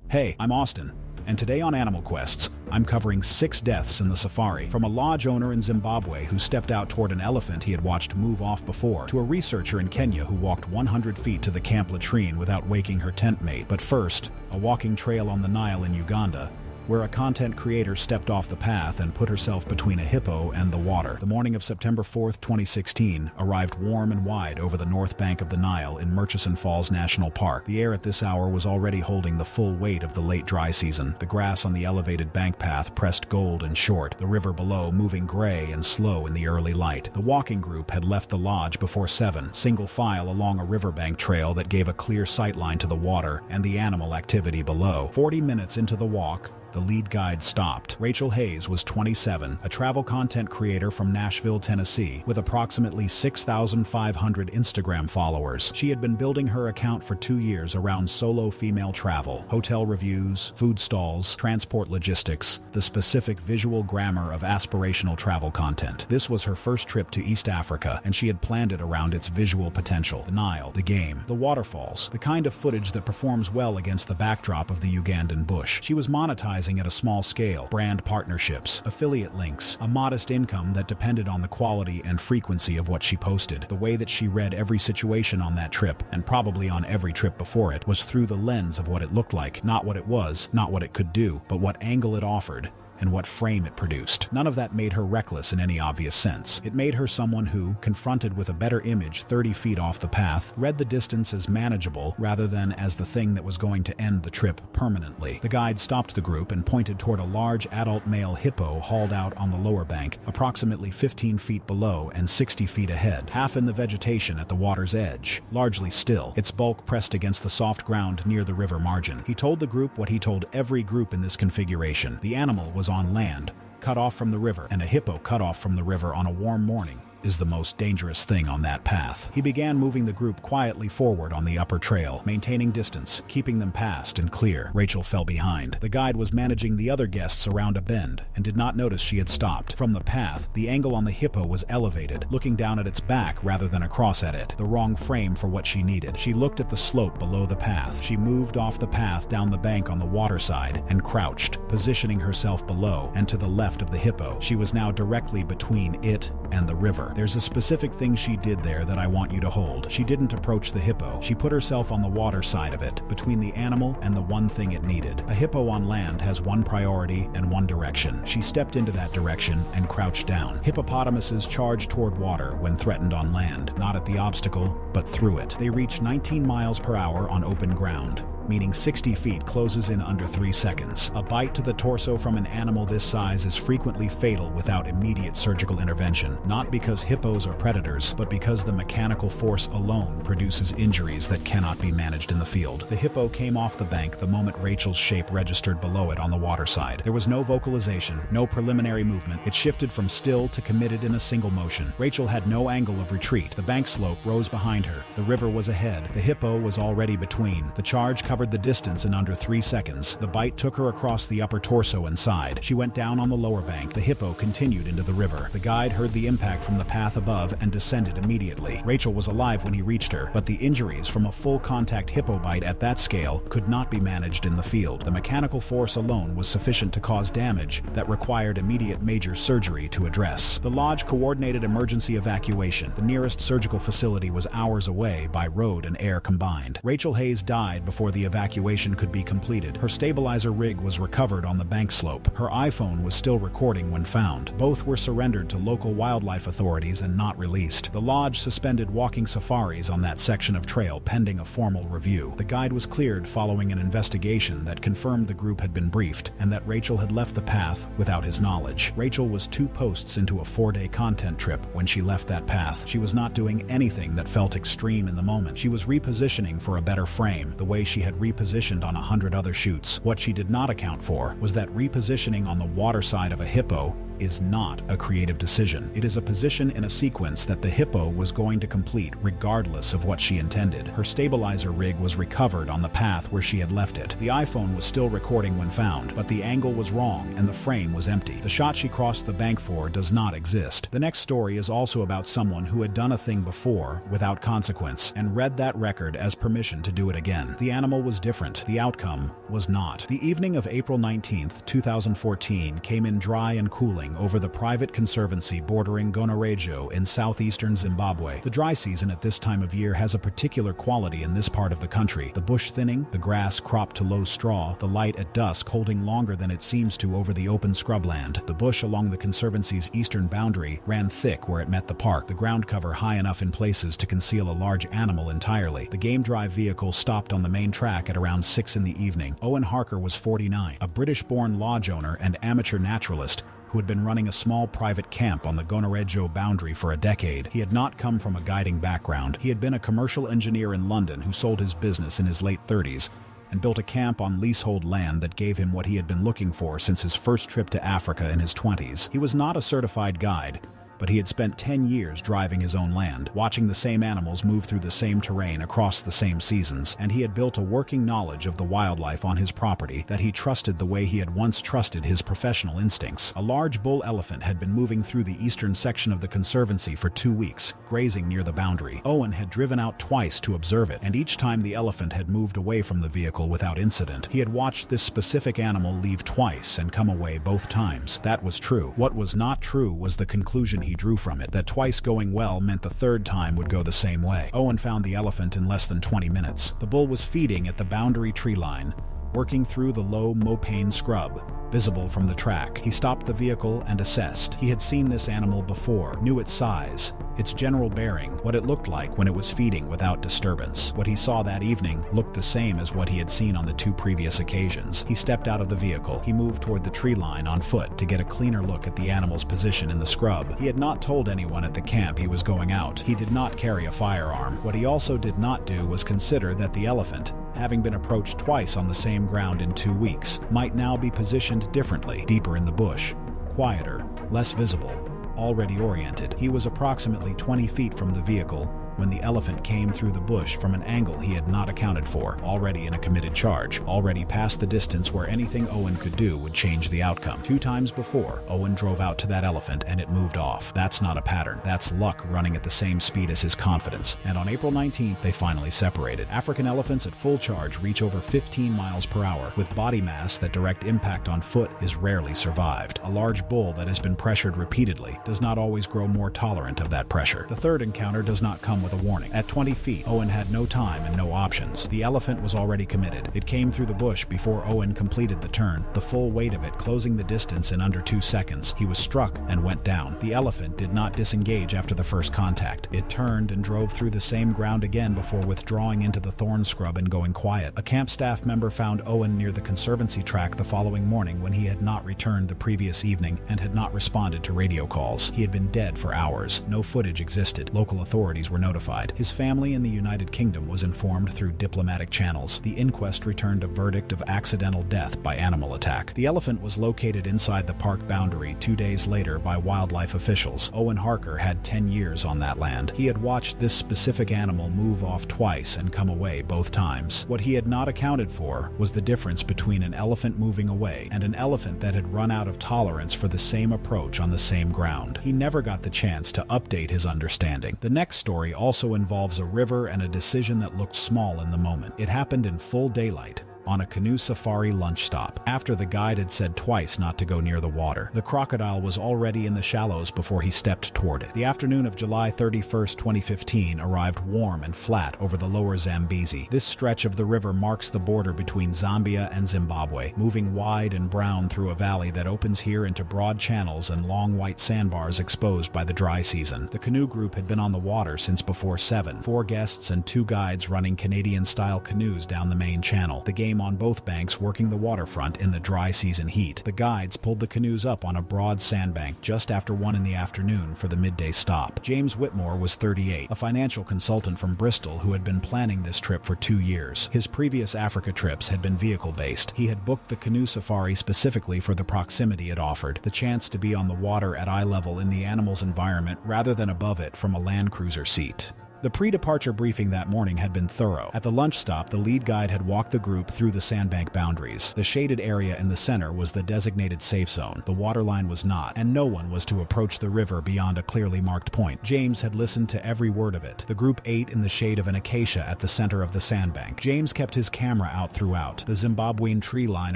Hey, I'm Austin, and today on Animal Quests, I'm covering 6 deaths in the safari, from a lodge owner in Zimbabwe who stepped out toward an elephant he had watched move off before, to a researcher in Kenya who walked 100 feet to the camp latrine without waking her tent mate. But first, a walking trail on the Nile in Uganda, where a content creator stepped off the path and put herself between a hippo and the water. The morning of September 4th, 2016, arrived warm and wide over the north bank of the Nile in Murchison Falls National Park. The air at this hour was already holding the full weight of the late dry season. The grass on the elevated bank path pressed gold and short, the river below moving gray and slow in the early light. The walking group had left the lodge before 7, single file along a riverbank trail that gave a clear sightline to the water and the animal activity below. 40 minutes into the walk, the lead guide stopped. Rachel Hayes was 27, a travel content creator from Nashville, Tennessee, with approximately 6,500 Instagram followers. She had been building her account for 2 years around solo female travel, hotel reviews, food stalls, transport logistics, the specific visual grammar of aspirational travel content. This was her first trip to East Africa, and she had planned it around its visual potential: the Nile, the game, the waterfalls, the kind of footage that performs well against the backdrop of the Ugandan bush. She was monetizing at a small scale: brand partnerships, affiliate links, a modest income that depended on the quality and frequency of what she posted. The way that she read every situation on that trip, and probably on every trip before it, was through the lens of what it looked like, not what it was, not what it could do, but what angle it offered and what frame it produced. None of that made her reckless in any obvious sense. It made her someone who, confronted with a better image 30 feet off the path, read the distance as manageable rather than as the thing that was going to end the trip permanently. The guide stopped the group and pointed toward a large adult male hippo hauled out on the lower bank, approximately 15 feet below and 60 feet ahead, half in the vegetation at the water's edge, largely still, its bulk pressed against the soft ground near the river margin. He told the group what he told every group in this configuration: the animal was on land, cut off from the river, and a hippo cut off from the river on a warm morning is the most dangerous thing on that path. He began moving the group quietly forward on the upper trail, maintaining distance, keeping them past and clear. Rachel fell behind. The guide was managing the other guests around a bend and did not notice she had stopped. From the path, the angle on the hippo was elevated, looking down at its back rather than across at it, the wrong frame for what she needed. She looked at the slope below the path. She moved off the path down the bank on the water side and crouched, positioning herself below and to the left of the hippo. She was now directly between it and the river. There's a specific thing she did there that I want you to hold. She didn't approach the hippo. She put herself on the water side of it, between the animal and the one thing it needed. A hippo on land has one priority and one direction. She stepped into that direction and crouched down. Hippopotamuses charge toward water when threatened on land, not at the obstacle, but through it. They reach 19 miles per hour on open ground, meaning 60 feet closes in under 3 seconds. A bite to the torso from an animal this size is frequently fatal without immediate surgical intervention, not because hippos are predators, but because the mechanical force alone produces injuries that cannot be managed in the field. The hippo came off the bank the moment Rachel's shape registered below it on the water side. There was no vocalization, no preliminary movement. It shifted from still to committed in a single motion. Rachel had no angle of retreat. The bank slope rose behind her. The river was ahead. The hippo was already between. The charge covered the distance in under 3 seconds. The bite took her across the upper torso and side. She went down on the lower bank. The hippo continued into the river. The guide heard the impact from the path above and descended immediately. Rachel was alive when he reached her, but the injuries from a full contact hippo bite at that scale could not be managed in the field. The mechanical force alone was sufficient to cause damage that required immediate major surgery to address. The lodge coordinated emergency evacuation. The nearest surgical facility was hours away by road and air combined. Rachel Hayes died before the evacuation could be completed. Her stabilizer rig was recovered on the bank slope. Her iPhone was still recording when found. Both were surrendered to local wildlife authorities and not released. The lodge suspended walking safaris on that section of trail pending a formal review. The guide was cleared following an investigation that confirmed the group had been briefed and that Rachel had left the path without his knowledge. Rachel was 2 posts into a 4-day content trip when she left that path. She was not doing anything that felt extreme in the moment. She was repositioning for a better frame, the way she had repositioned on 100 other shoots. What she did not account for was that repositioning on the water side of a hippo is not a creative decision. It is a position in a sequence that the Hippo was going to complete regardless of what she intended. Her stabilizer rig was recovered on the path where she had left it. The iPhone was still recording when found, but the angle was wrong and the frame was empty. The shot she crossed the bank for does not exist. The next story is also about someone who had done a thing before without consequence and read that record as permission to do it again. The animal was different. The outcome was not. The evening of April 19th, 2014 came in dry and cooling over the private conservancy bordering Gonarejo in southeastern Zimbabwe. The dry season at this time of year has a particular quality in this part of the country. The bush thinning, the grass cropped to low straw, the light at dusk holding longer than it seems to over the open scrubland. The bush along the conservancy's eastern boundary ran thick where it met the park, the ground cover high enough in places to conceal a large animal entirely. The game drive vehicle stopped on the main track at around 6 in the evening. Owen Harker was 49, a British-born lodge owner and amateur naturalist who had been running a small private camp on the Gonarejo boundary for a decade. He had not come from a guiding background. He had been a commercial engineer in London who sold his business in his late 30s and built a camp on leasehold land that gave him what he had been looking for since his first trip to Africa in his 20s. He was not a certified guide, but he had spent 10 years driving his own land, watching the same animals move through the same terrain across the same seasons, and he had built a working knowledge of the wildlife on his property that he trusted the way he had once trusted his professional instincts. A large bull elephant had been moving through the eastern section of the conservancy for 2 weeks, grazing near the boundary. Owen had driven out twice to observe it, and each time the elephant had moved away from the vehicle without incident. He had watched this specific animal leave twice and come away both times. That was true. What was not true was the conclusion he drew from it, that twice going well meant the third time would go the same way. Owen found the elephant in less than 20 minutes. The bull was feeding at the boundary tree line, working through the low mopane scrub, visible from the track. He stopped the vehicle and assessed. He had seen this animal before, knew its size, its general bearing, what it looked like when it was feeding without disturbance. What he saw that evening looked the same as what he had seen on the 2 previous occasions. He stepped out of the vehicle. He moved toward the tree line on foot to get a cleaner look at the animal's position in the scrub. He had not told anyone at the camp he was going out. He did not carry a firearm. What he also did not do was consider that the elephant, having been approached twice on the same ground in 2 weeks, might now be positioned differently, deeper in the bush, quieter, less visible, already oriented. He was approximately 20 feet from the vehicle when the elephant came through the bush from an angle he had not accounted for, already in a committed charge, already past the distance where anything Owen could do would change the outcome. 2 times before, Owen drove out to that elephant and it moved off. That's not a pattern. That's luck running at the same speed as his confidence. And on April 19th, they finally separated. African elephants at full charge reach over 15 miles per hour. With body mass that direct impact on foot is rarely survived. A large bull that has been pressured repeatedly does not always grow more tolerant of that pressure. The third encounter does not come with a warning. At 20 feet, Owen had no time and no options. The elephant was already committed. It came through the bush before Owen completed the turn, the full weight of it closing the distance in under 2 seconds. He was struck and went down. The elephant did not disengage after the first contact. It turned and drove through the same ground again before withdrawing into the thorn scrub and going quiet. A camp staff member found Owen near the conservancy track the following morning when he had not returned the previous evening and had not responded to radio calls. He had been dead for hours. No footage existed. Local authorities were notified. His family in the United Kingdom was informed through diplomatic channels. The inquest returned a verdict of accidental death by animal attack. The elephant was located inside the park boundary 2 days later by wildlife officials. Owen Harker had 10 years on that land. He had watched this specific animal move off twice and come away both times. What he had not accounted for was the difference between an elephant moving away and an elephant that had run out of tolerance for the same approach on the same ground. He never got the chance to update his understanding. The next story also involves a river and a decision that looked small in the moment. It happened in full daylight, on a canoe safari lunch stop, after the guide had said twice not to go near the water. The crocodile was already in the shallows before he stepped toward it. The afternoon of July 31st, 2015 arrived warm and flat over the lower Zambezi. This stretch of the river marks the border between Zambia and Zimbabwe, moving wide and brown through a valley that opens here into broad channels and long white sandbars exposed by the dry season. The canoe group had been on the water since before 7, 4 guests and 2 guides running Canadian-style canoes down the main channel. The game team on both banks working the waterfront in the dry season heat. The guides pulled the canoes up on a broad sandbank just after 1 in the afternoon for the midday stop. James Whitmore was 38, a financial consultant from Bristol who had been planning this trip for 2 years. His previous Africa trips had been vehicle-based. He had booked the canoe safari specifically for the proximity it offered, the chance to be on the water at eye level in the animal's environment rather than above it from a Land Cruiser seat. The pre-departure briefing that morning had been thorough. At the lunch stop, the lead guide had walked the group through the sandbank boundaries. The shaded area in the center was the designated safe zone. The waterline was not, and no one was to approach the river beyond a clearly marked point. James had listened to every word of it. The group ate in the shade of an acacia at the center of the sandbank. James kept his camera out throughout. The Zimbabwean tree line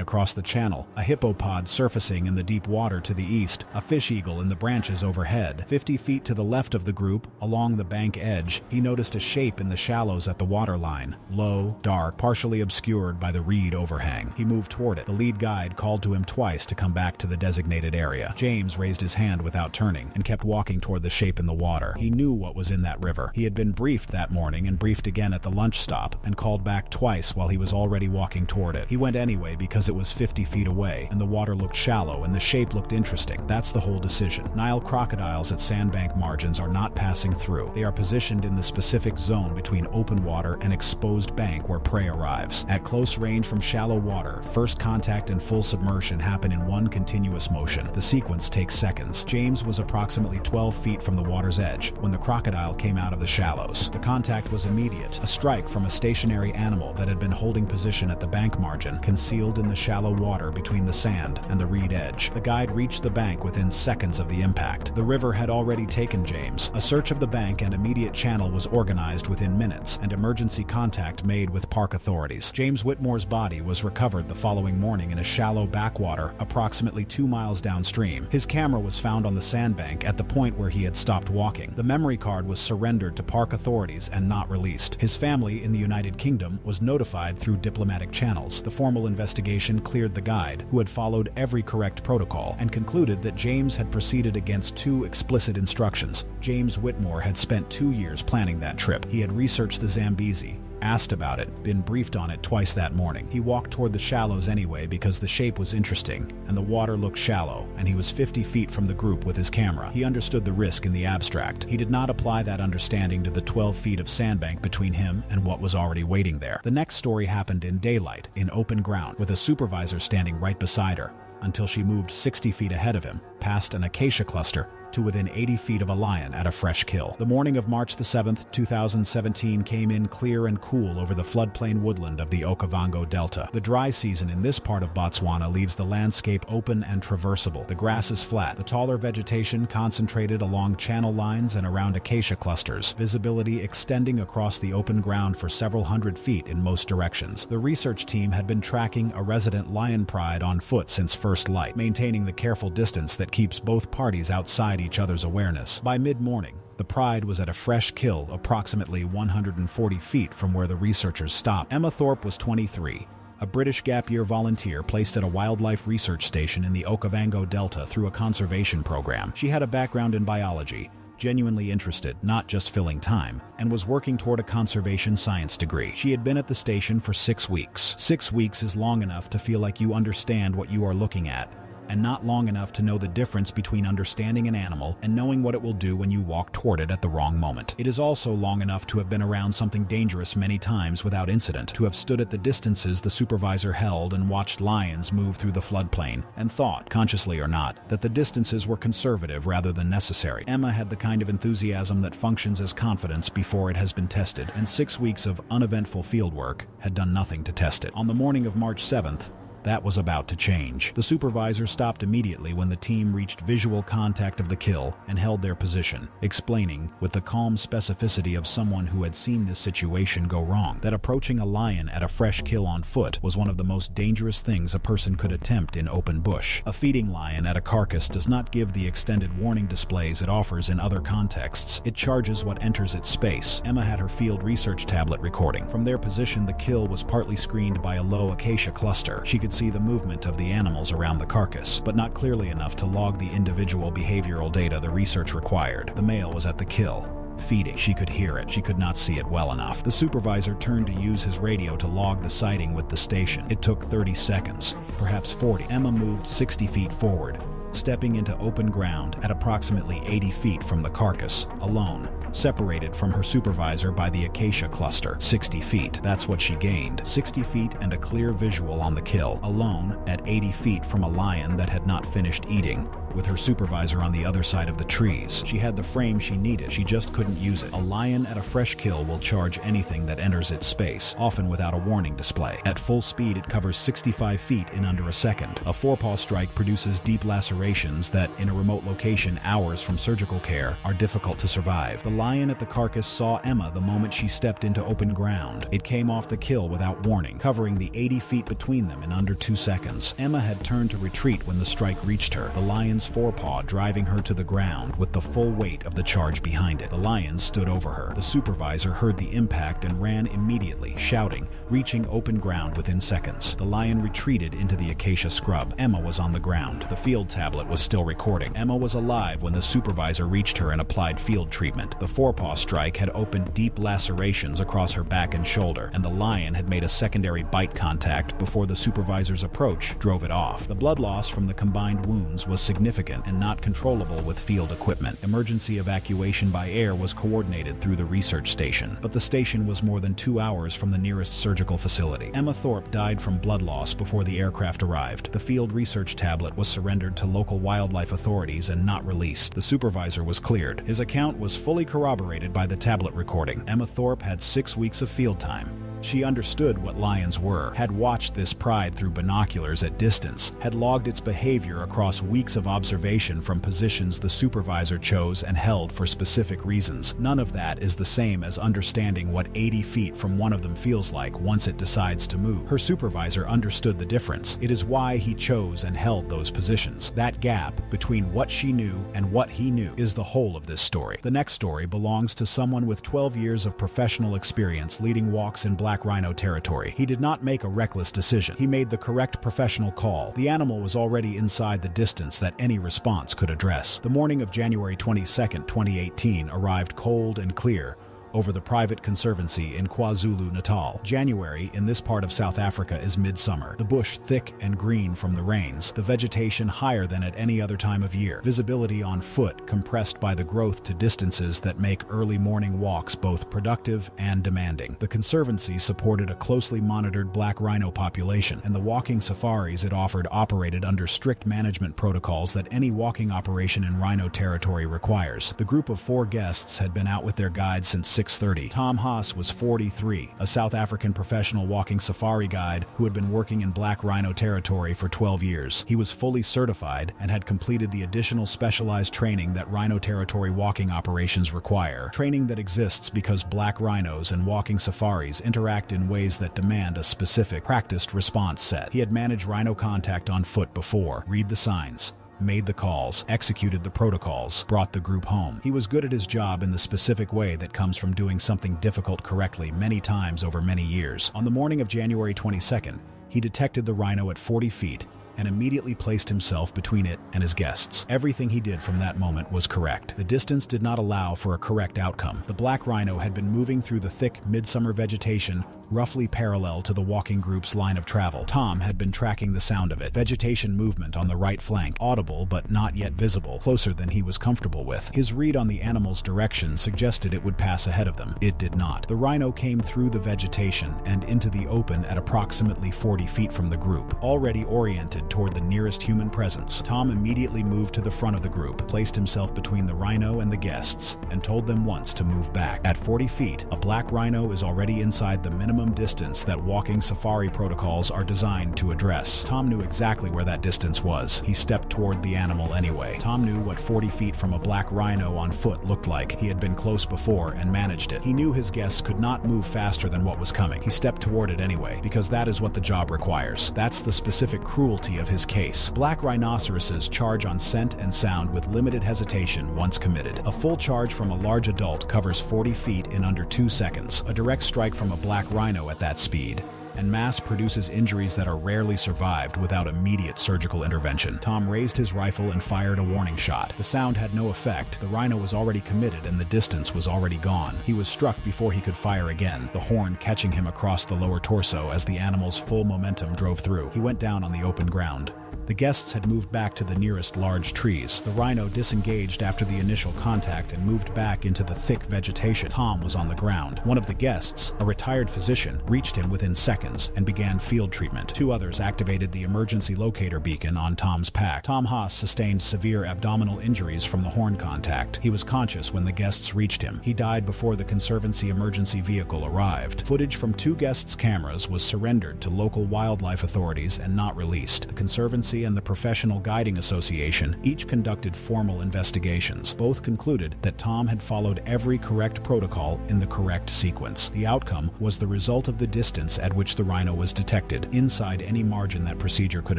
across the channel, a hippopod surfacing in the deep water to the east, a fish eagle in the branches overhead. 50 feet to the left of the group, along the bank edge, he noticed a shape in the shallows at the waterline, low, dark, partially obscured by the reed overhang. He moved toward it. The lead guide called to him twice to come back to the designated area. James raised his hand without turning and kept walking toward the shape in the water. He knew what was in that river. He had been briefed that morning and briefed again at the lunch stop and called back twice while he was already walking toward it. He went anyway because it was 50 feet away and the water looked shallow and the shape looked interesting. That's the whole decision. Nile crocodiles at sandbank margins are not passing through. They are positioned in the specific zone between open water and exposed bank where prey arrives. At close range from shallow water, first contact and full submersion happen in one continuous motion. The sequence takes seconds. James was approximately 12 feet from the water's edge when the crocodile came out of the shallows. The contact was immediate, a strike from a stationary animal that had been holding position at the bank margin, concealed in the shallow water between the sand and the reed edge. The guide reached the bank within seconds of the impact. The river had already taken James. A search of the bank and immediate channel was organized within minutes, and emergency contact made with park authorities. James Whitmore's body was recovered the following morning in a shallow backwater approximately 2 miles downstream. His camera was found on the sandbank at the point where he had stopped walking. The memory card was surrendered to park authorities and not released. His family in the United Kingdom was notified through diplomatic channels. The formal investigation cleared the guide, who had followed every correct protocol, and concluded that James had proceeded against 2 explicit instructions. James Whitmore had spent 2 years planning that trip. He had researched the Zambezi, asked about it, been briefed on it twice that morning. He walked toward the shallows anyway because the shape was interesting and the water looked shallow, and he was 50 feet from the group with his camera. He understood the risk in the abstract. He did not apply that understanding to the 12 feet of sandbank between him and what was already waiting there. The next story happened in daylight, in open ground, with a supervisor standing right beside her, until she moved 60 feet ahead of him, past an acacia cluster, to within 80 feet of a lion at a fresh kill. The morning of March the 7th, 2017 came in clear and cool over the floodplain woodland of the Okavango Delta. The dry season in this part of Botswana leaves the landscape open and traversable. The grass is flat, the taller vegetation concentrated along channel lines and around acacia clusters, visibility extending across the open ground for several hundred feet in most directions. The research team had been tracking a resident lion pride on foot since first light, maintaining the careful distance that keeps both parties outside each other's awareness. By mid-morning, the pride was at a fresh kill approximately 140 feet from where the researchers stopped. Emma Thorpe was 23, a British gap-year volunteer placed at a wildlife research station in the Okavango Delta through a conservation program. She had a background in biology, genuinely interested, not just filling time, and was working toward a conservation science degree. She had been at the station for 6 weeks. 6 weeks is long enough to feel like you understand what you are looking at, and not long enough to know the difference between understanding an animal and knowing what it will do when you walk toward it at the wrong moment. It is also long enough to have been around something dangerous many times without incident, to have stood at the distances the supervisor held and watched lions move through the floodplain, and thought, consciously or not, that the distances were conservative rather than necessary. Emma had the kind of enthusiasm that functions as confidence before it has been tested, and 6 weeks of uneventful fieldwork had done nothing to test it. On the morning of March 7th, that was about to change. The supervisor stopped immediately when the team reached visual contact of the kill and held their position, explaining, with the calm specificity of someone who had seen this situation go wrong, that approaching a lion at a fresh kill on foot was one of the most dangerous things a person could attempt in open bush. A feeding lion at a carcass does not give the extended warning displays it offers in other contexts. It charges what enters its space. Emma had her field research tablet recording. From their position, the kill was partly screened by a low acacia cluster. She could see the movement of the animals around the carcass, but not clearly enough to log the individual behavioral data the research required. The male was at the kill, feeding. She could hear it. She could not see it well enough. The supervisor turned to use his radio to log the sighting with the station. It took 30 seconds, perhaps 40. Emma moved 60 feet forward, stepping into open ground at approximately 80 feet from the carcass, alone, separated from her supervisor by the acacia cluster. 60 feet, that's what she gained. 60 feet and a clear visual on the kill, alone at 80 feet from a lion that had not finished eating, with her supervisor on the other side of the trees. She had the frame she needed, she just couldn't use it. A lion at a fresh kill will charge anything that enters its space, often without a warning display. At full speed, it covers 65 feet in under a second. A forepaw strike produces deep lacerations that, in a remote location hours from surgical care, are difficult to survive. The lion at the carcass saw Emma the moment she stepped into open ground. It came off the kill without warning, covering the 80 feet between them in under 2 seconds. Emma had turned to retreat when the strike reached her, the lion's forepaw driving her to the ground with the full weight of the charge behind it. The lion stood over her. The supervisor heard the impact and ran immediately, shouting, reaching open ground within seconds. The lion retreated into the acacia scrub. Emma was on the ground. The field tablet was still recording. Emma was alive when the supervisor reached her and applied field treatment. The forepaw strike had opened deep lacerations across her back and shoulder, and the lion had made a secondary bite contact before the supervisor's approach drove it off. The blood loss from the combined wounds was significant and not controllable with field equipment. Emergency evacuation by air was coordinated through the research station, but the station was more than 2 hours from the nearest surgical facility. Emma Thorpe died from blood loss before the aircraft arrived. The field research tablet was surrendered to local wildlife authorities and not released. The supervisor was cleared. His account was fully corroborated by the tablet recording. Emma Thorpe had 6 weeks of field time. She understood what lions were, had watched this pride through binoculars at distance, had logged its behavior across weeks of observation from positions the supervisor chose and held for specific reasons. None of that is the same as understanding what 80 feet from one of them feels like once it decides to move. Her supervisor understood the difference. It is why he chose and held those positions. That gap between what she knew and what he knew is the whole of this story. The next story belongs to someone with 12 years of professional experience leading walks in black rhino territory. He did not make a reckless decision. He made the correct professional call. The animal was already inside the distance that any response could address. The morning of January 22, 2018 arrived cold and clear over the private conservancy in KwaZulu-Natal. January in this part of South Africa is midsummer. The bush thick and green from the rains, the vegetation higher than at any other time of year. Visibility on foot compressed by the growth to distances that make early morning walks both productive and demanding. The conservancy supported a closely monitored black rhino population, and the walking safaris it offered operated under strict management protocols that any walking operation in rhino territory requires. The group of 4 guests had been out with their guides since 6:30. Tom Haas was 43, a South African professional walking safari guide who had been working in black rhino territory for 12 years. He was fully certified and had completed the additional specialized training that rhino territory walking operations require. Training that exists because black rhinos and walking safaris interact in ways that demand a specific, practiced response set. He had managed rhino contact on foot before. Read the signs, made the calls, executed the protocols, brought the group home. He was good at his job in the specific way that comes from doing something difficult correctly many times over many years. On the morning of January 22nd, he detected the rhino at 40 feet and immediately placed himself between it and his guests. Everything he did from that moment was correct. The distance did not allow for a correct outcome. The black rhino had been moving through the thick midsummer vegetation roughly parallel to the walking group's line of travel. Tom had been tracking the sound of it. Vegetation movement on the right flank, audible but not yet visible, closer than he was comfortable with. His read on the animal's direction suggested it would pass ahead of them. It did not. The rhino came through the vegetation and into the open at approximately 40 feet from the group. Already oriented toward the nearest human presence, Tom immediately moved to the front of the group, placed himself between the rhino and the guests, and told them once to move back. At 40 feet, a black rhino is already inside the minimum distance that walking safari protocols are designed to address. Tom knew exactly where that distance was. He stepped toward the animal anyway. Tom knew what 40 feet from a black rhino on foot looked like. He had been close before and managed it. He knew his guests could not move faster than what was coming. He stepped toward it anyway, because that is what the job requires. That's the specific cruelty of his case. Black rhinoceroses charge on scent and sound with limited hesitation once committed. A full charge from a large adult covers 40 feet in under 2 seconds. A direct strike from a black rhino at that speed and mass-produces injuries that are rarely survived without immediate surgical intervention. Tom raised his rifle and fired a warning shot. The sound had no effect. The rhino was already committed and the distance was already gone. He was struck before he could fire again, the horn catching him across the lower torso as the animal's full momentum drove through. He went down on the open ground. The guests had moved back to the nearest large trees. The rhino disengaged after the initial contact and moved back into the thick vegetation. Tom was on the ground. One of the guests, a retired physician, reached him within seconds and began field treatment. Two others activated the emergency locator beacon on Tom's pack. Tom Haas sustained severe abdominal injuries from the horn contact. He was conscious when the guests reached him. He died before the Conservancy emergency vehicle arrived. Footage from two guests' cameras was surrendered to local wildlife authorities and not released. The Conservancy and the Professional Guiding Association each conducted formal investigations. Both concluded that Tom had followed every correct protocol in the correct sequence. The outcome was the result of the distance at which the rhino was detected, inside any margin that procedure could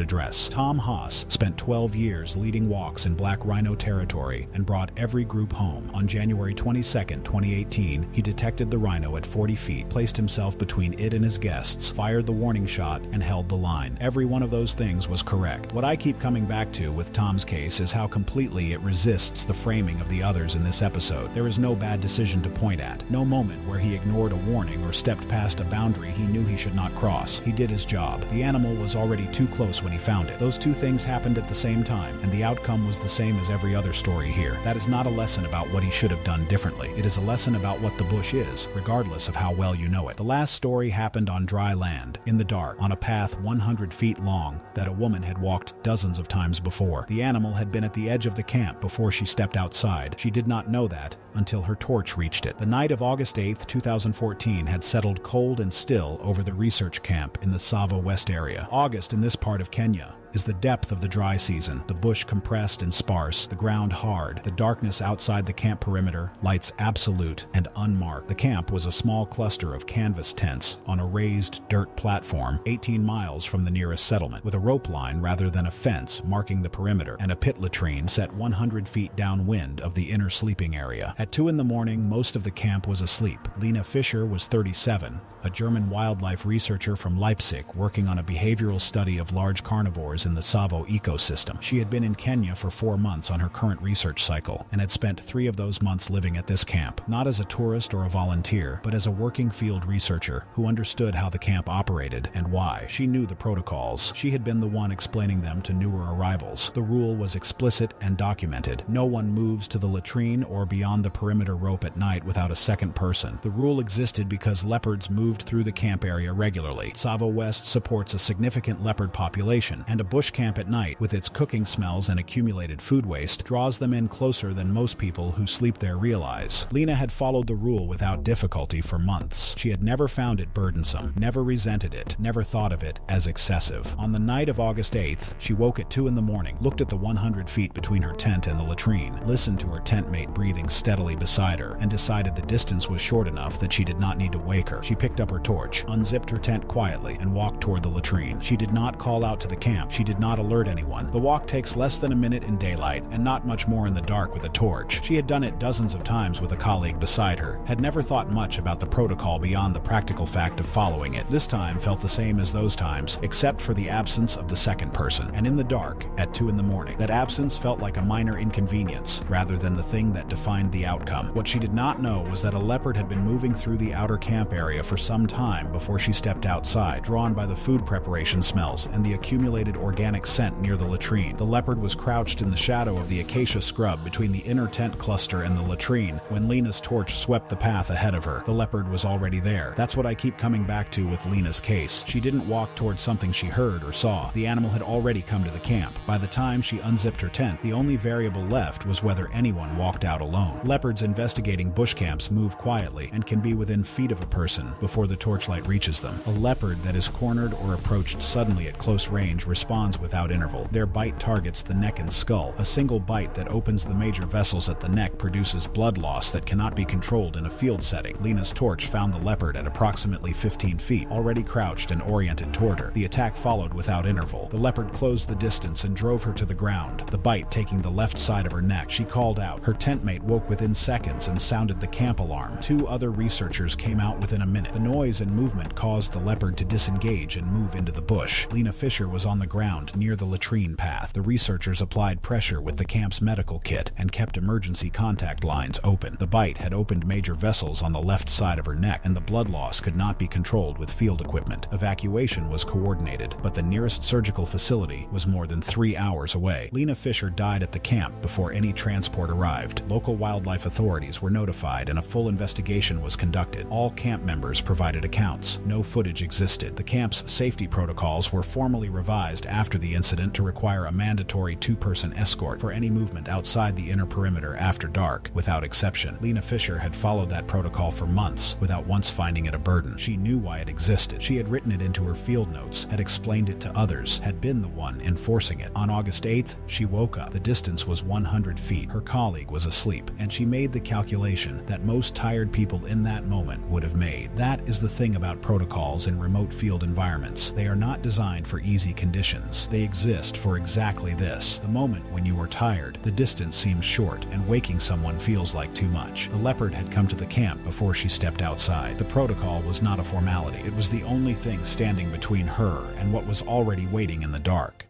address. Tom Haas spent 12 years leading walks in black rhino territory and brought every group home. On January 22, 2018, he detected the rhino at 40 feet, placed himself between it and his guests, fired the warning shot, and held the line. Every one of those things was correct. What I keep coming back to with Tom's case is how completely it resists the framing of the others in this episode. There is no bad decision to point at, no moment where he ignored a warning or stepped past a boundary he knew he should not cross. He did his job. The animal was already too close when he found it. Those two things happened at the same time, and the outcome was the same as every other story here. That is not a lesson about what he should have done differently. It is a lesson about what the bush is, regardless of how well you know it. The last story happened on dry land, in the dark, on a path 100 feet long that a woman had walked dozens of times before. The animal had been at the edge of the camp before she stepped outside. She did not know that until her torch reached it. The night of August 8, 2014 had settled cold and still over the research camp in the Tsavo West area. August in this part of Kenya is the depth of the dry season, the bush compressed and sparse, the ground hard, the darkness outside the camp perimeter, lights absolute and unmarked. The camp was a small cluster of canvas tents on a raised dirt platform 18 miles from the nearest settlement, with a rope line rather than a fence marking the perimeter, and a pit latrine set 100 feet downwind of the inner sleeping area. At 2 in the morning, most of the camp was asleep. Lena Fischer was 37, a German wildlife researcher from Leipzig working on a behavioral study of large carnivores in the Tsavo ecosystem. She had been in Kenya for 4 months on her current research cycle and had spent 3 of those months living at this camp, not as a tourist or a volunteer, but as a working field researcher who understood how the camp operated and why. She knew the protocols. She had been the one explaining them to newer arrivals. The rule was explicit and documented. No one moves to the latrine or beyond the perimeter rope at night without a second person. The rule existed because leopards moved through the camp area regularly. Tsavo West supports a significant leopard population, and a bush camp at night, with its cooking smells and accumulated food waste, draws them in closer than most people who sleep there realize. Lena had followed the rule without difficulty for months. She had never found it burdensome, never resented it, never thought of it as excessive. On the night of August 8th, she woke at 2 in the morning, looked at the 100 feet between her tent and the latrine, listened to her tent mate breathing steadily beside her, and decided the distance was short enough that she did not need to wake her. She picked up her torch, unzipped her tent quietly, and walked toward the latrine. She did not call out to the camp. She did not alert anyone. The walk takes less than a minute in daylight, and not much more in the dark with a torch. She had done it dozens of times with a colleague beside her, had never thought much about the protocol beyond the practical fact of following it. This time felt the same as those times, except for the absence of the second person. And in the dark, at 2 in the morning, that absence felt like a minor inconvenience, rather than the thing that defined the outcome. What she did not know was that a leopard had been moving through the outer camp area for some time before she stepped outside, drawn by the food preparation smells and the accumulated organic scent near the latrine. The leopard was crouched in the shadow of the acacia scrub between the inner tent cluster and the latrine when Lena's torch swept the path ahead of her. The leopard was already there. That's what I keep coming back to with Lena's case. She didn't walk towards something she heard or saw. The animal had already come to the camp. By the time she unzipped her tent, the only variable left was whether anyone walked out alone. Leopards investigating bush camps move quietly and can be within feet of a person before the torchlight reaches them. A leopard that is cornered or approached suddenly at close range responds responds without interval. Their bite targets the neck and skull. A single bite that opens the major vessels at the neck produces blood loss that cannot be controlled in a field setting. Lena's torch found the leopard at approximately 15 feet, already crouched and oriented toward her. The attack followed without interval. The leopard closed the distance and drove her to the ground, the bite taking the left side of her neck. She called out. Her tent mate woke within seconds and sounded the camp alarm. 2 other researchers came out within a minute. The noise and movement caused the leopard to disengage and move into the bush. Lena Fisher was on the ground near the latrine path. The researchers applied pressure with the camp's medical kit and kept emergency contact lines open. The bite had opened major vessels on the left side of her neck, and the blood loss could not be controlled with field equipment. Evacuation was coordinated, but the nearest surgical facility was more than 3 hours away. Lena Fisher died at the camp before any transport arrived. Local wildlife authorities were notified and a full investigation was conducted. All camp members provided accounts. No footage existed. The camp's safety protocols were formally revised after the incident to require a mandatory 2-person escort for any movement outside the inner perimeter after dark, without exception. Lena Fisher had followed that protocol for months without once finding it a burden. She knew why it existed. She had written it into her field notes, had explained it to others, had been the one enforcing it. On August 8th, she woke up. The distance was 100 feet. Her colleague was asleep, and she made the calculation that most tired people in that moment would have made. That is the thing about protocols in remote field environments. They are not designed for easy conditions. They exist for exactly this. The moment when you are tired, the distance seems short, and waking someone feels like too much. The leopard had come to the camp before she stepped outside. The protocol was not a formality. It was the only thing standing between her and what was already waiting in the dark.